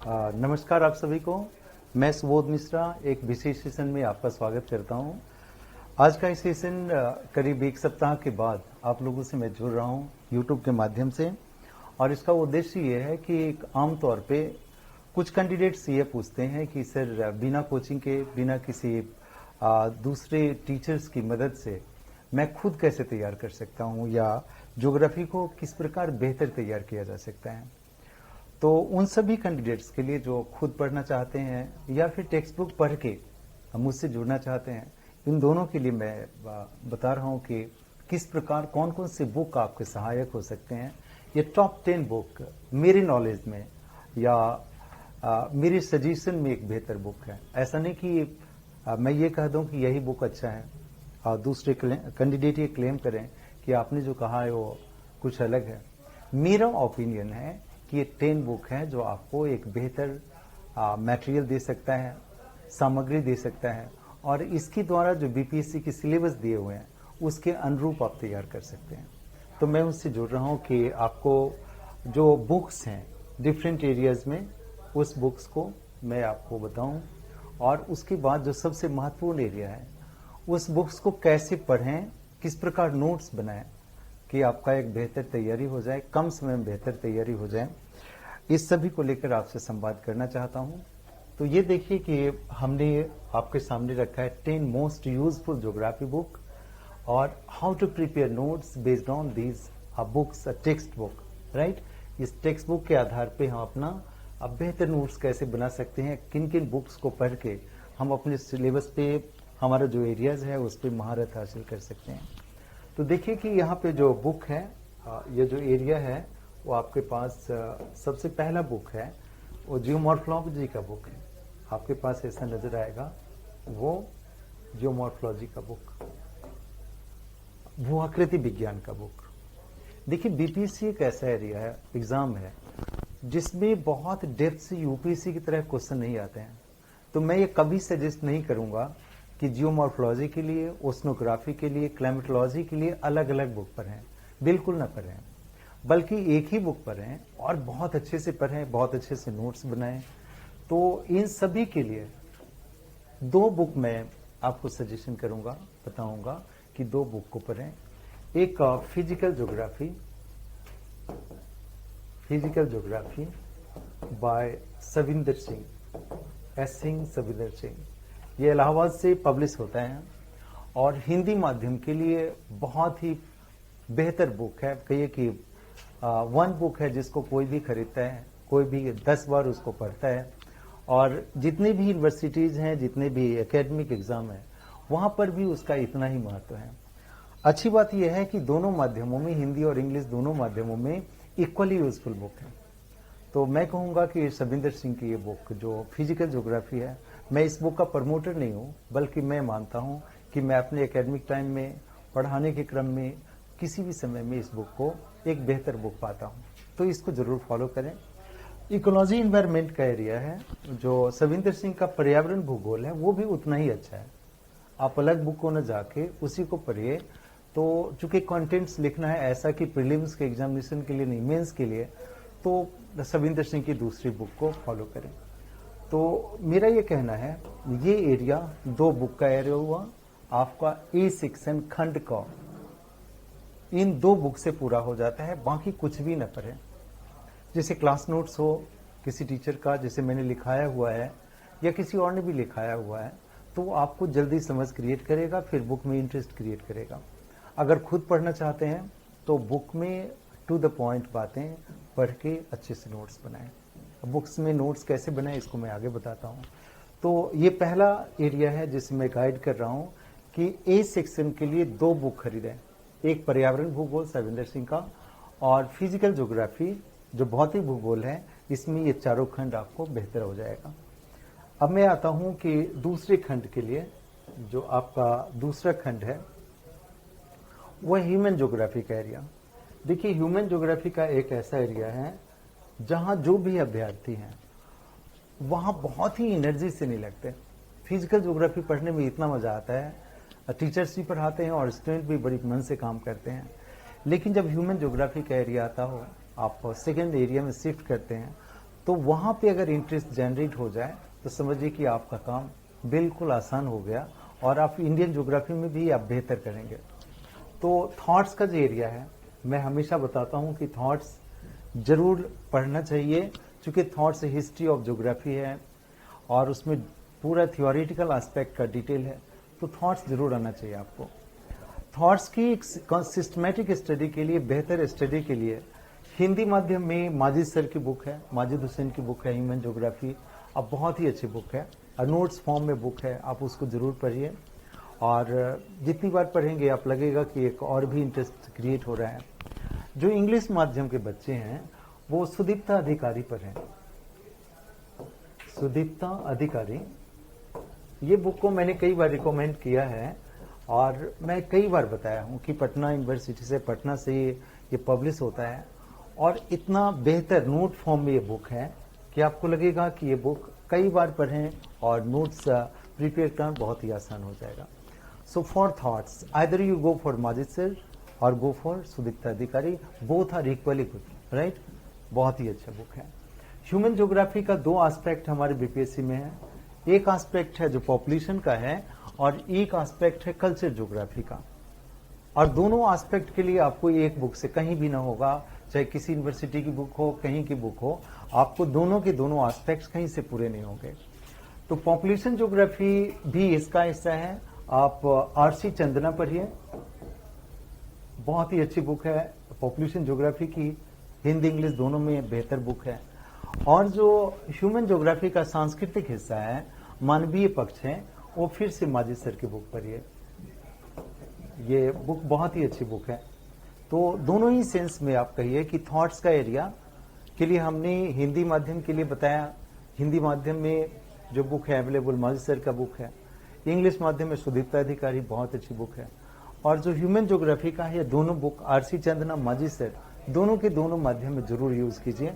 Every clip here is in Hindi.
नमस्कार आप सभी को। मैं सुबोध मिश्रा एक विशेष सेशन में आपका स्वागत करता हूं। आज का इस सेशन करीब एक सप्ताह के बाद आप लोगों से मैं जुड़ रहा हूं YouTube के माध्यम से, और इसका उद्देश्य ये है कि एक आम तौर पे कुछ कैंडिडेट्स ये पूछते हैं कि सर बिना कोचिंग के, बिना किसी दूसरे टीचर्स की मदद से मैं खुद कैसे तैयार कर सकता हूं, या ज्योग्राफी को किस प्रकार बेहतर तैयार किया जा सकता है। तो उन सभी कैंडिडेट्स के लिए जो खुद पढ़ना चाहते हैं या फिर टेक्स्ट बुक पढ़ के मुझसे जुड़ना चाहते हैं, इन दोनों के लिए मैं बता रहा हूं कि किस प्रकार कौन कौन से बुक आपके सहायक हो सकते हैं। ये टॉप 10 बुक मेरे नॉलेज में या मेरे सजेशन में एक बेहतर बुक है। ऐसा नहीं कि मैं ये कह दूं कि यही बुक अच्छा है और दूसरे कैंडिडेट ये क्लेम करें कि आपने जो कहा है वो कुछ अलग है। मेरा ओपिनियन है कि ये 10 बुक है जो आपको एक बेहतर मटेरियल दे सकता है, सामग्री दे सकता है, और इसके द्वारा जो बीपीएससी के सिलेबस दिए हुए हैं उसके अनुरूप आप तैयार कर सकते हैं। तो मैं उससे जुड़ रहा हूं कि आपको जो बुक्स हैं डिफरेंट एरियाज में, उस बुक्स को मैं आपको बताऊं, और उसके बाद जो सबसे महत्वपूर्ण एरिया है उस बुक्स को कैसे पढ़ें, किस प्रकार नोट्स बनाएं कि आपका एक बेहतर तैयारी हो जाए, कम समय में बेहतर तैयारी हो जाए। इस सभी को लेकर आपसे संवाद करना चाहता हूं। तो ये देखिए कि हमने आपके सामने रखा है 10 मोस्ट यूजफुल ज्योग्राफी बुक और how to prepare notes based on these books, text book, right. इस टेक्स्ट बुक के आधार पे हम अपना बेहतर नोट्स कैसे बना सकते हैं, किन किन बुक्स को पढ़ के हम अपने सिलेबस पे, हमारा जो एरियाज है उस पर महारत हासिल कर सकते हैं। तो देखिए कि यहाँ पे जो बुक है, ये जो एरिया है वो आपके पास सबसे पहला बुक है वो जियोमॉर्फोलॉजी का बुक है। आपके पास ऐसा नजर आएगा, वो जियोमॉर्फोलॉजी का बुक, भू आकृति विज्ञान का बुक। देखिए बीपीएससी एक ऐसा एरिया है, एग्जाम है, जिसमें बहुत डेप्थ से यूपीएससी की तरह क्वेश्चन नहीं आते हैं। तो मैं ये कभी सजेस्ट नहीं करूंगा कि जियोमॉर्फोलॉजी के लिए, ओशनोग्राफी के लिए, क्लाइमेटोलॉजी के लिए अलग अलग बुक पढ़ें, बिल्कुल ना पढ़ें, बल्कि एक ही बुक पढ़ें और बहुत अच्छे से पढ़ें, बहुत अच्छे से नोट्स बनाएं। तो इन सभी के लिए 2 बुक मैं आपको सजेशन करूंगा, बताऊंगा कि 2 बुक को पढ़ें। एक physical geography bye Savinder Singh, Savinder Singh, ये इलाहाबाद से पब्लिश होता है और हिंदी माध्यम के लिए बहुत ही बेहतर बुक है। कहिए कि 1 बुक है जिसको कोई भी खरीदता है, कोई भी 10 बार उसको पढ़ता है, और जितने भी यूनिवर्सिटीज हैं, जितने भी एकेडमिक एग्जाम है, वहां पर भी उसका इतना ही महत्व है। अच्छी बात यह है कि दोनों माध्यमों में, हिंदी और इंग्लिश दोनों माध्यमों में इक्वली यूजफुल बुक है। तो मैं कहूंगा कि सविंदर सिंह की ये बुक जो फिजिकल ज्योग्राफी है, मैं इस बुक का प्रमोटर नहीं हूं, बल्कि मैं मानता हूं कि मैं अपने एकेडमिक टाइम में, पढ़ाने के क्रम में, किसी भी समय में इस बुक को एक बेहतर बुक पाता हूं। तो इसको जरूर फॉलो करें। इकोलॉजी इन्वायरमेंट का एरिया है, जो सविंदर सिंह का पर्यावरण भूगोल है, वो भी उतना ही अच्छा है। आप अलग बुक को न जाके उसी को पढ़िए। तो चूंकि कंटेंट्स लिखना है ऐसा कि प्रीलिम्स के एग्जामिनेशन के लिए नहीं, मेंस के लिए, तो सविंदर सिंह की दूसरी बुक को फॉलो करें। तो मेरा ये कहना है, ये एरिया 2 बुक का एरिया हुआ आपका। ए सेक्शन खंड का इन 2 बुक से पूरा हो जाता है, बाकी कुछ भी न पढ़े। जैसे क्लास नोट्स हो किसी टीचर का, जैसे मैंने लिखाया हुआ है या किसी और ने भी लिखाया हुआ है, तो वो आपको जल्दी समझ क्रिएट करेगा, फिर बुक में इंटरेस्ट क्रिएट करेगा। अगर खुद पढ़ना चाहते हैं तो बुक में टू द पॉइंट बातें पढ़ के अच्छे से नोट्स बनाएं। बुक्स में नोट्स कैसे बनाएं इसको मैं आगे बताता हूं। तो ये पहला एरिया है जिसे मैं गाइड कर रहा हूं कि ए सेक्शन के लिए 2 बुक खरीदें। एक पर्यावरण भूगोल सविंदर सिंह का, और फिजिकल ज्योग्राफी जो भौतिक भूगोल है, इसमें ये चारों खंड आपको बेहतर हो जाएगा। अब मैं आता हूं कि दूसरे खंड के लिए, जो आपका दूसरा खंड है वह ह्यूमन ज्योग्राफी का एरिया। देखिए ह्यूमन ज्योग्राफी का एक ऐसा एरिया है जहां जो भी अभ्यर्थी हैं वहां बहुत ही एनर्जी से नहीं लगते। फिजिकल ज्योग्राफी पढ़ने में इतना मजा आता है, टीचर्स भी पढ़ाते हैं और स्टूडेंट भी बड़ी मन से काम करते हैं। लेकिन जब ह्यूमन ज्योग्राफी का एरिया आता हो, आप सेकेंड एरिया में शिफ्ट करते हैं, तो वहां पे अगर इंटरेस्ट जनरेट हो जाए तो समझिए कि आपका काम बिल्कुल आसान हो गया और आप इंडियन ज्योग्राफी में भी आप बेहतर करेंगे। तो थॉट्स का जो एरिया है, मैं हमेशा बताता हूं कि थॉट्स जरूर पढ़ना चाहिए, क्योंकि थॉट्स हिस्ट्री ऑफ ज्योग्राफी है और उसमें पूरा थियोरिटिकल एस्पेक्ट का डिटेल है, तो थॉट्स जरूर आना चाहिए आपको। थॉट्स की एक सिस्टमैटिक स्टडी के लिए, बेहतर स्टडी के लिए हिंदी माध्यम में माजिद सर की बुक है, माजिद हुसैन की बुक है ह्यूमन ज्योग्राफी। अब बहुत ही अच्छी बुक है, नोट्स फॉर्म में बुक है, आप उसको जरूर पढ़िए और जितनी बार पढ़ेंगे आप लगेगा कि एक और भी इंटरेस्ट क्रिएट हो रहा है। जो इंग्लिश माध्यम के बच्चे हैं वो सुदीप्ता अधिकारी पर हैं। सुदीप्ता अधिकारी, ये बुक को मैंने कई बार रिकमेंड किया है और मैं कई बार बताया हूं कि पटना यूनिवर्सिटी से, पटना से ये पब्लिश होता है और इतना बेहतर नोट फॉर्म में ये बुक है कि आपको लगेगा कि ये बुक कई बार पढ़ें और नोट्स प्रिपेयर करना बहुत ही आसान हो जाएगा। So for thoughts either you go for Majid sir और go for Sudipta Adhikari, both are equally good, right. बहुत ही अच्छा बुक है। ह्यूमन ज्योग्राफी का दो एस्पेक्ट हमारे बीपीएससी में है, एक एस्पेक्ट है जो पॉपुलेशन का है और एक एस्पेक्ट है कल्चर ज्योग्राफी का, और दोनों एस्पेक्ट के लिए आपको एक बुक से कहीं भी ना होगा, चाहे किसी यूनिवर्सिटी की बुक हो, कहीं की बुक हो, आपको दोनों के दोनों एस्पेक्ट्स कहीं से पूरे नहीं होंगे। तो पॉपुलेशन ज्योग्राफी भी इसका हिस्सा है। आप आरसी चंदना पढ़िए, बहुत ही अच्छी बुक है पॉपुलेशन ज्योग्राफी की, हिंदी इंग्लिश दोनों में बेहतर बुक है। और जो ह्यूमन ज्योग्राफी का सांस्कृतिक हिस्सा है, मानवीय पक्ष है, वो फिर से माजिद सर की बुक पढ़िए, ये बुक बहुत ही अच्छी बुक है। तो दोनों ही सेंस में आप कहिए कि थॉट्स का एरिया के लिए हमने हिंदी माध्यम के लिए बताया, हिंदी माध्यम में जो बुक है अवेलेबल माजिद सर का बुक है, इंग्लिश माध्यम में सुदीप्ता अधिकारी बहुत अच्छी बुक है, और जो ह्यूमन ज्योग्राफी का है, ये दोनों book RC Chandna, Majid sir, दोनों के दोनों माध्यम में जरूर यूज कीजिए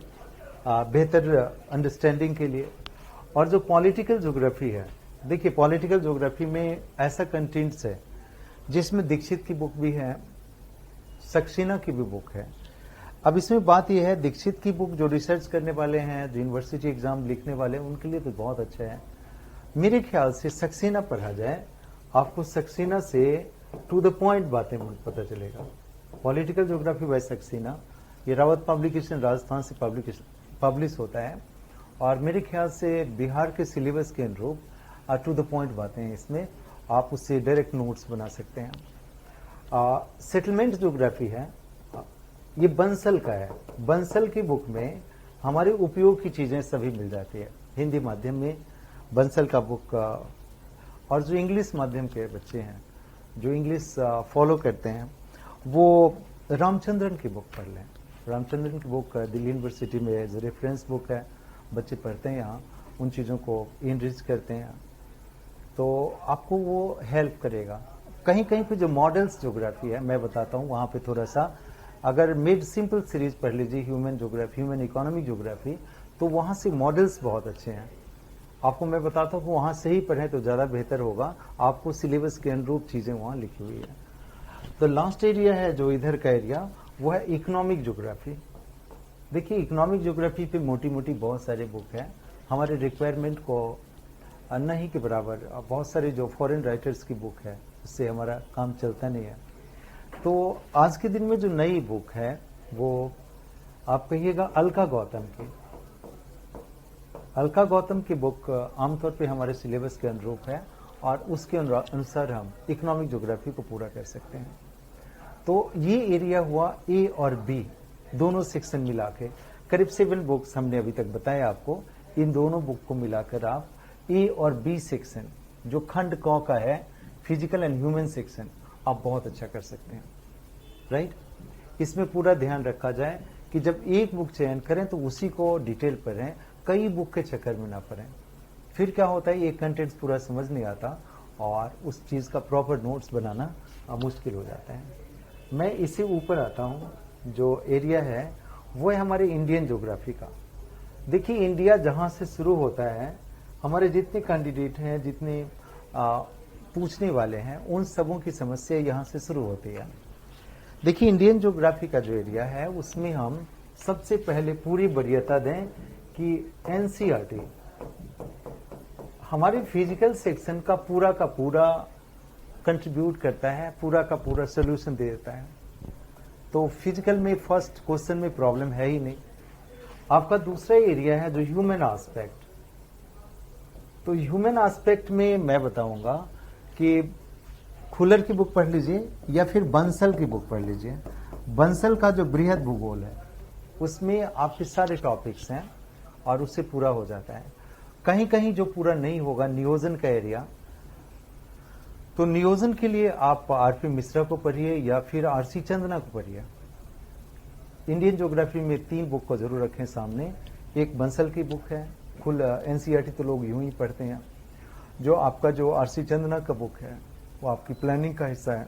बेहतर अंडरस्टैंडिंग के लिए। और जो पॉलिटिकल ज्योग्राफी है, देखिए पॉलिटिकल ज्योग्राफी में ऐसा कंटेंट्स है जिसमें दीक्षित की बुक भी है, सक्सेना की भी बुक है। अब इसमें बात यह है, दीक्षित की बुक जो रिसर्च करने वाले हैं, जो यूनिवर्सिटी एग्जाम लिखने वाले हैं, उनके लिए तो बहुत अच्छा है। मेरे ख्याल से सक्सेना पढ़ा जाए, आपको सक्सेना से टू द पॉइंट बातें पता चलेगा। पॉलिटिकल ज्योग्राफी बाय सक्सेना, ये रावत पब्लिकेशन राजस्थान से पब्लिश होता है और मेरे ख्याल से बिहार के सिलेबस के अनुरूप टू द पॉइंट बातें हैं इसमें, आप उससे डायरेक्ट नोट्स बना सकते हैं। सेटलमेंट ज्योग्राफी है, ये बंसल का है। बंसल की बुक में हमारे उपयोग की चीजें सभी मिल जाती है हिंदी माध्यम में, बंसल का बुक। और जो इंग्लिश माध्यम के बच्चे हैं, जो इंग्लिश फॉलो करते हैं, वो रामचंद्रन की बुक पढ़ लें। रामचंद्रन की बुक दिल्ली यूनिवर्सिटी में एज रेफरेंस बुक है, बच्चे पढ़ते हैं यहाँ, उन चीज़ों को इनरिच करते हैं, तो आपको वो हेल्प करेगा। कहीं कहीं पे जो मॉडल्स ज्योग्राफी है, मैं बताता हूँ, वहाँ पे थोड़ा सा अगर मिड सिंपल सीरीज पढ़ लीजिए, human geography, human economic geography, तो वहाँ से मॉडल्स बहुत अच्छे हैं। आपको मैं बताता हूँ वहाँ से ही पढ़ें तो ज़्यादा बेहतर होगा, आपको सिलेबस के अनुरूप चीज़ें वहाँ लिखी हुई है। तो लास्ट एरिया है जो इधर का एरिया, वो है इकोनॉमिक ज्योग्राफी। देखिए इकोनॉमिक ज्योग्राफी पे मोटी मोटी बहुत सारे बुक है, हमारे रिक्वायरमेंट को नहीं के बराबर। बहुत सारे जो फॉरेन राइटर्स की बुक है, उससे हमारा काम चलता नहीं है। तो आज के दिन में जो नई बुक है वो आप कहिएगा अलका गौतम की। अलका गौतम की बुक आमतौर पे हमारे सिलेबस के अनुरूप है और उसके अनुसार हम इकोनॉमिक ज्योग्राफी को पूरा कर सकते हैं। तो ये एरिया हुआ ए और बी, दोनों सेक्शन मिला के करीब 7 बुक्स हमने अभी तक बताया आपको। इन दोनों बुक को मिलाकर आप ए और बी सेक्शन, जो खंड क का है, फिजिकल एंड ह्यूमन सेक्शन, आप बहुत अच्छा कर सकते हैं, राइट। इसमें पूरा ध्यान रखा जाए कि जब एक बुक चयन करें तो उसी को डिटेल पढ़ें, कई बुक के चक्कर में ना पढ़ें। फिर क्या होता है, एक कंटेंट्स पूरा समझ नहीं आता और उस चीज का प्रॉपर नोट्स बनाना मुश्किल हो जाता है। मैं इससे ऊपर आता हूँ, जो एरिया है वो है हमारे इंडियन ज्योग्राफी का। देखिए इंडिया जहां से शुरू होता है, हमारे जितने कैंडिडेट हैं, जितने पूछने वाले हैं, उन सबों की समस्या यहाँ से शुरू होती है। देखिए इंडियन ज्योग्राफी का जो एरिया है, उसमें हम सबसे पहले पूरी वरीयता दें कि एनसीईआरटी हमारे फिजिकल सेक्शन का पूरा कंट्रीब्यूट करता है, पूरा का पूरा सोल्यूशन दे देता है। तो फिजिकल में फर्स्ट क्वेश्चन में प्रॉब्लम है ही नहीं। आपका दूसरा एरिया है जो ह्यूमन एस्पेक्ट। तो ह्यूमन एस्पेक्ट में मैं बताऊंगा कि खुलर की बुक पढ़ लीजिए या फिर बंसल की बुक पढ़ लीजिए। बंसल का जो बृहद भूगोल है उसमें आपके सारे टॉपिक्स हैं और उससे पूरा हो जाता है। कहीं कहीं जो पूरा नहीं होगा, नियोजन का एरिया, तो नियोजन के लिए आप आरपी मिश्रा को पढ़िए या फिर आरसी चंदना को पढ़िए। इंडियन ज्योग्राफी में 3 बुक को जरूर रखें सामने। एक बंसल की बुक है, खुल एनसीईआरटी तो लोग यूं ही पढ़ते हैं। जो आपका जो आरसी चंदना का बुक है वो आपकी प्लानिंग का हिस्सा है,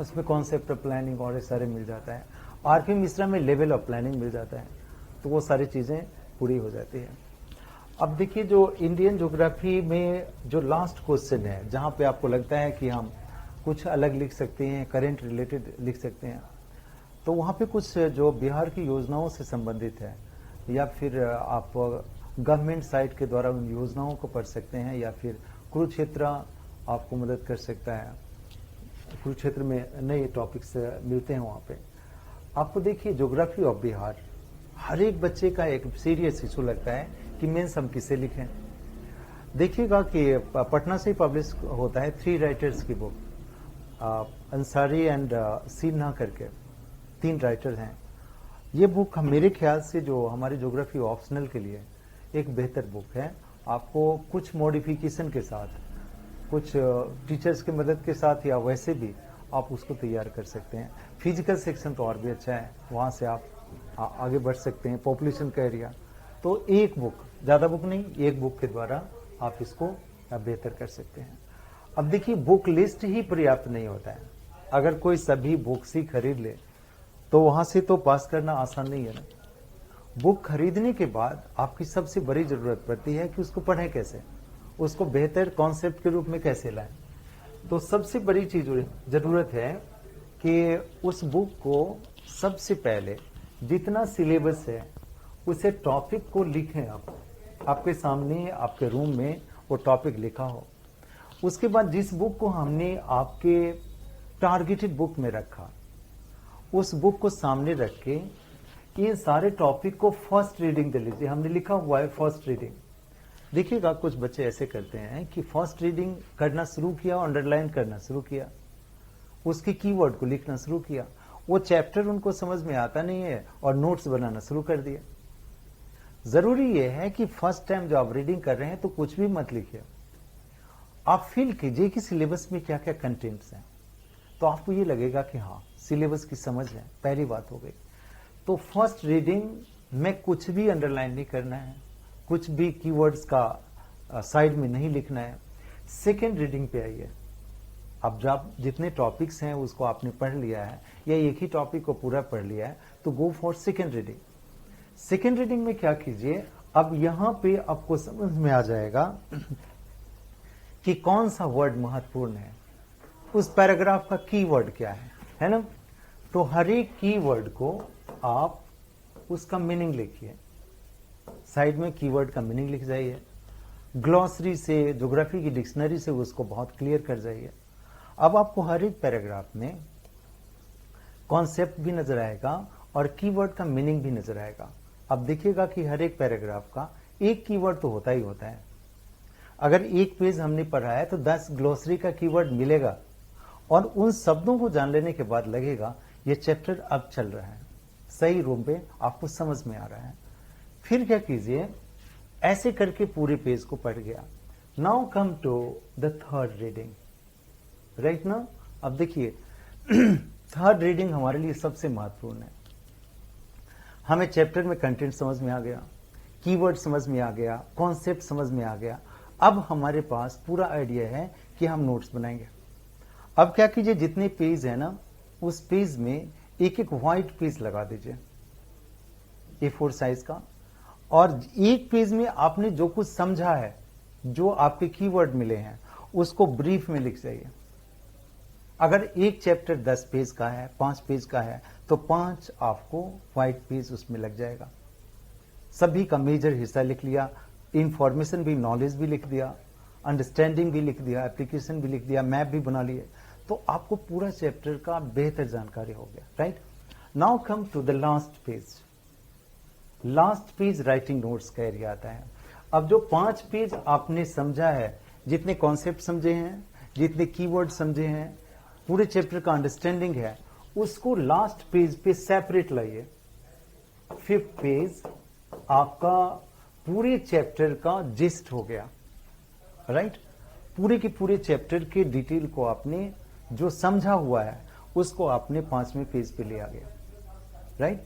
उसमें कॉन्सेप्ट ऑफ प्लानिंग और सारे मिल जाता है। आरपी मिश्रा में लेवल ऑफ प्लानिंग मिल जाता है, तो वो सारी चीजें पूरी हो जाती है। अब देखिए जो इंडियन ज्योग्राफी में जो लास्ट क्वेश्चन है, जहां पे आपको लगता है कि हम कुछ अलग लिख सकते हैं, करेंट रिलेटेड लिख सकते हैं, तो वहां पे कुछ जो बिहार की योजनाओं से संबंधित है या फिर आप गवर्नमेंट साइट के द्वारा उन योजनाओं को पढ़ सकते हैं, या फिर कुरुक्षेत्र आपको मदद कर सकता है। कुरुक्षेत्र में नए टॉपिक्स मिलते हैं वहां पे। आपको देखिए ज्योग्राफी ऑफ बिहार हर एक बच्चे का एक सीरियस इशू लगता है कि मेंस हम किसे लिखें। देखिएगा कि पटना से पब्लिश होता है 3 राइटर्स की बुक, अंसारी एंड सिन्हा करके 3 राइटर हैं। ये बुक मेरे ख्याल से जो हमारी ज्योग्राफी ऑप्शनल के लिए एक बेहतर बुक है। आपको कुछ मॉडिफिकेशन के साथ, कुछ टीचर्स की मदद के साथ या वैसे भी आप उसको तैयार कर सकते हैं। फिजिकल सेक्शन तो और भी अच्छा है, वहां से आप आगे बढ़ सकते हैं। पॉपुलेशन का एरिया, तो एक बुक, ज्यादा बुक नहीं, एक बुक के द्वारा आप इसको बेहतर कर सकते हैं। अब देखिए बुक लिस्ट ही पर्याप्त नहीं होता है। अगर कोई सभी बुक्स ही खरीद ले तो वहां से तो पास करना आसान नहीं है ना। बुक खरीदने के बाद आपकी सबसे बड़ी जरूरत पड़ती है कि उसको पढ़ें कैसे, उसको बेहतर कॉन्सेप्ट के रूप में कैसे लाएं। तो सबसे बड़ी चीज जरूरत है कि उस बुक को सबसे पहले जितना सिलेबस है उसे टॉपिक को लिखें। आप आपके सामने आपके रूम में वो टॉपिक लिखा हो। उसके बाद जिस बुक को हमने आपके टारगेटेड बुक में रखा, उस बुक को सामने रख के ये सारे टॉपिक को फर्स्ट रीडिंग दे लीजिए। हमने लिखा हुआ है फर्स्ट रीडिंग। देखिएगा कुछ बच्चे ऐसे करते हैं कि फर्स्ट रीडिंग करना शुरू किया, अंडरलाइन करना शुरू किया, उसके कीवर्ड को लिखना शुरू किया, वो चैप्टर उनको समझ में आता नहीं है और नोट्स बनाना शुरू कर दिया। जरूरी यह है कि फर्स्ट टाइम जो आप रीडिंग कर रहे हैं तो कुछ भी मत लिखिए, आप फील कीजिए कि सिलेबस में क्या क्या कंटेंट्स हैं, तो आपको ये लगेगा कि हाँ सिलेबस की समझ है। पहली बात हो गई। तो फर्स्ट रीडिंग में कुछ भी अंडरलाइन नहीं करना है, कुछ भी कीवर्ड्स का साइड में नहीं लिखना है। सेकेंड रीडिंग पे आइए। अब जब जितने टॉपिक्स हैं उसको आपने पढ़ लिया है या एक ही टॉपिक को पूरा पढ़ लिया है तो go for second reading. Second reading में क्या कीजिए, अब यहां पे आपको समझ में आ जाएगा कि कौन सा वर्ड महत्वपूर्ण है, उस पैराग्राफ का कीवर्ड क्या है ना। तो हर एक कीवर्ड को आप उसका मीनिंग लिखिए, साइड में कीवर्ड का मीनिंग लिख जाइए। ग्लॉसरी से, ज्योग्राफी की डिक्शनरी से उसको बहुत क्लियर कर जाइए। अब आपको हर एक पैराग्राफ में कॉन्सेप्ट भी नजर आएगा और कीवर्ड का मीनिंग भी नजर आएगा। अब देखिएगा कि हर एक पैराग्राफ का एक कीवर्ड तो होता ही होता है। अगर एक पेज हमने पढ़ा है तो 10 ग्लॉसरी का कीवर्ड मिलेगा और उन शब्दों को जान लेने के बाद लगेगा ये चैप्टर अब चल रहा है, सही रूप में आपको समझ में आ रहा है। फिर क्या कीजिए, ऐसे करके पूरे पेज को पढ़ गया। Now come to the third reading, right ना। अब देखिए थर्ड रीडिंग हमारे लिए सबसे महत्वपूर्ण है। हमें चैप्टर में कंटेंट समझ में आ गया, कीवर्ड समझ में आ गया, कॉन्सेप्ट समझ में आ गया। अब हमारे पास पूरा आइडिया है कि हम नोट्स बनाएंगे। अब क्या कीजिए, जितने पेज है ना उस पेज में एक एक व्हाइट पेज लगा दीजिए A4 साइज का, और एक पेज में आपने जो कुछ समझा है, जो आपके कीवर्ड मिले हैं, उसको ब्रीफ में लिख जाइए। अगर एक चैप्टर 10 पेज का है, 5 पेज का है, तो 5 आपको व्हाइट पेज उसमें लग जाएगा। सभी का मेजर हिस्सा लिख लिया, इंफॉर्मेशन भी, नॉलेज भी लिख दिया, अंडरस्टैंडिंग भी लिख दिया, एप्लीकेशन भी लिख दिया, मैप भी बना लिए, तो आपको पूरा चैप्टर का बेहतर जानकारी हो गया, right. Now come to the last page. Last page writing notes का एरिया आता है। अब जो 5 पेज आपने समझा है, जितने कॉन्सेप्ट समझे हैं, जितने कीवर्ड समझे हैं, पूरे चैप्टर का अंडरस्टैंडिंग है, उसको लास्ट पेज पे सेपरेट लाइए। 5th पेज आपका पूरे चैप्टर का जिस्ट हो गया, राइट। पूरे के पूरे चैप्टर के डिटेल को आपने जो समझा हुआ है उसको आपने 5वें पेज पे ले आ गया, राइट।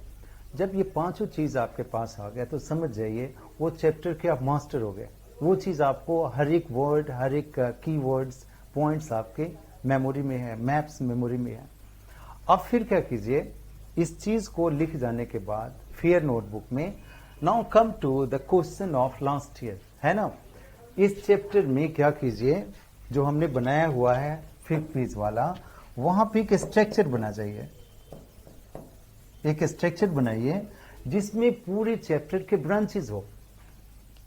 जब ये पांचों चीज आपके पास आ गया तो समझ जाइए वो चैप्टर के आप मास्टर हो गए। वो चीज आपको हर एक वर्ड, हर एक कीवर्ड्स, पॉइंट्स आपके मेमोरी में है, मैप्स मेमोरी में है। अब फिर क्या कीजिए, इस चीज को लिख जाने के बाद फेयर नोटबुक में, now come to the question of last year, है ना। इस चैप्टर में क्या कीजिए, जो हमने बनाया हुआ है 5th पेज वाला, वहां पे एक स्ट्रक्चर बना जाइए। एक स्ट्रक्चर बनाइए जिसमें पूरे चैप्टर के ब्रांचेस हो,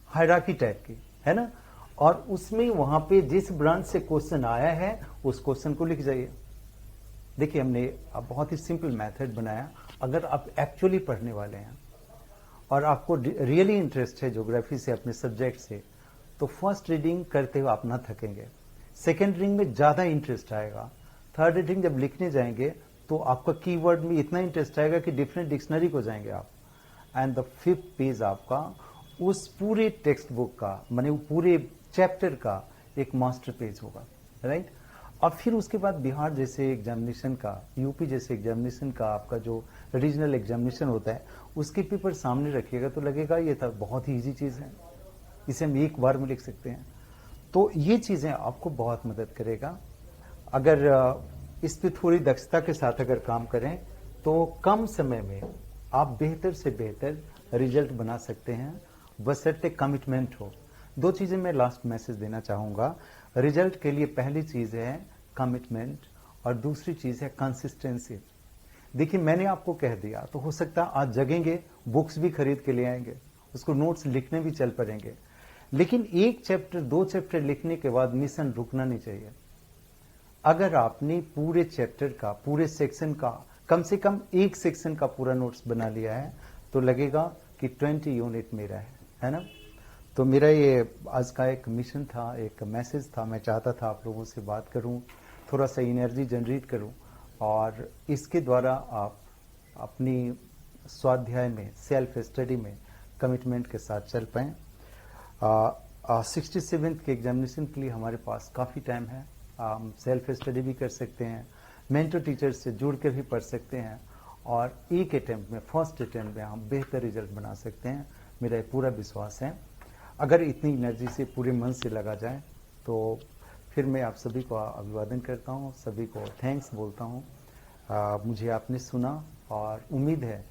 हायरार्की टाइप की, है ना। और उसमें वहां पे जिस ब्रांच से क्वेश्चन आया है उस क्वेश्चन को लिख जाइए। देखिए, हमने अब बहुत ही सिंपल मेथड बनाया। अगर आप एक्चुअली पढ़ने वाले हैं और आपको रियली इंटरेस्ट है ज्योग्राफी से, अपने सब्जेक्ट से, तो फर्स्ट रीडिंग करते हुए आप ना थकेंगे। सेकेंड रीडिंग में ज्यादा इंटरेस्ट आएगा। थर्ड रीडिंग जब लिखने जाएंगे तो आपका कीवर्ड में इतना इंटरेस्ट आएगा कि डिफरेंट डिक्शनरी को जाएंगे आप। एंड द 5th पेज आपका उस पूरे टेक्स्ट बुक का, माने पूरे चैप्टर का एक मास्टर पेज होगा, राइट। और फिर उसके बाद बिहार जैसे एग्जामिनेशन का, यूपी जैसे एग्जामिनेशन का आपका जो रीजनल एग्जामिनेशन होता है, उसके पेपर सामने रखिएगा तो लगेगा ये तो बहुत ही ईजी चीज है, इसे हम एक बार में लिख सकते हैं। तो ये चीजें आपको बहुत मदद करेगा। अगर इस पे थोड़ी दक्षता के साथ अगर काम करें तो कम समय में आप बेहतर से बेहतर रिजल्ट बना सकते हैं, बशर्ते कमिटमेंट हो। 2 चीजें मैं लास्ट मैसेज देना चाहूंगा रिजल्ट के लिए। पहली चीज है कमिटमेंट और दूसरी चीज है कंसिस्टेंसी। देखिए, मैंने आपको कह दिया तो हो सकता है आज जगेंगे, बुक्स भी खरीद के ले आएंगे, उसको नोट्स लिखने भी चल पड़ेंगे, लेकिन 1 चैप्टर 2 चैप्टर लिखने के बाद मिशन रुकना नहीं चाहिए। अगर आपने पूरे चैप्टर का, पूरे सेक्शन का, कम से कम 1 सेक्शन का पूरा नोट्स बना लिया है तो लगेगा कि 20 यूनिट मेरा है ना। तो मेरा ये आज का एक मिशन था, एक मैसेज था। मैं चाहता था आप लोगों से बात करूं, थोड़ा सा एनर्जी जनरेट करूं और इसके द्वारा आप अपनी स्वाध्याय में, सेल्फ स्टडी में कमिटमेंट के साथ चल पाएं। 67th के एग्जामिनेशन के लिए हमारे पास काफ़ी टाइम है। हम सेल्फ स्टडी भी कर सकते हैं, मेंटर टीचर से जुड़ कर भी पढ़ सकते हैं और एक अटेम्प्ट में, फर्स्ट अटेम्प्ट में हम बेहतर रिजल्ट बना सकते हैं। मेरा ये पूरा विश्वास है। अगर इतनी एनर्जी से, पूरे मन से लगा जाए तो फिर मैं आप सभी को अभिवादन करता हूँ, सभी को थैंक्स बोलता हूँ। मुझे आपने सुना और उम्मीद है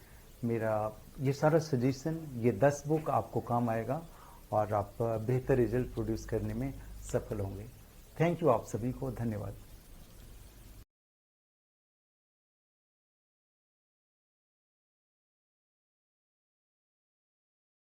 मेरा ये सारा सजेशन, ये 10 बुक आपको काम आएगा और आप बेहतर रिजल्ट प्रोड्यूस करने में सफल होंगे। थैंक यू आप सभी को, धन्यवाद।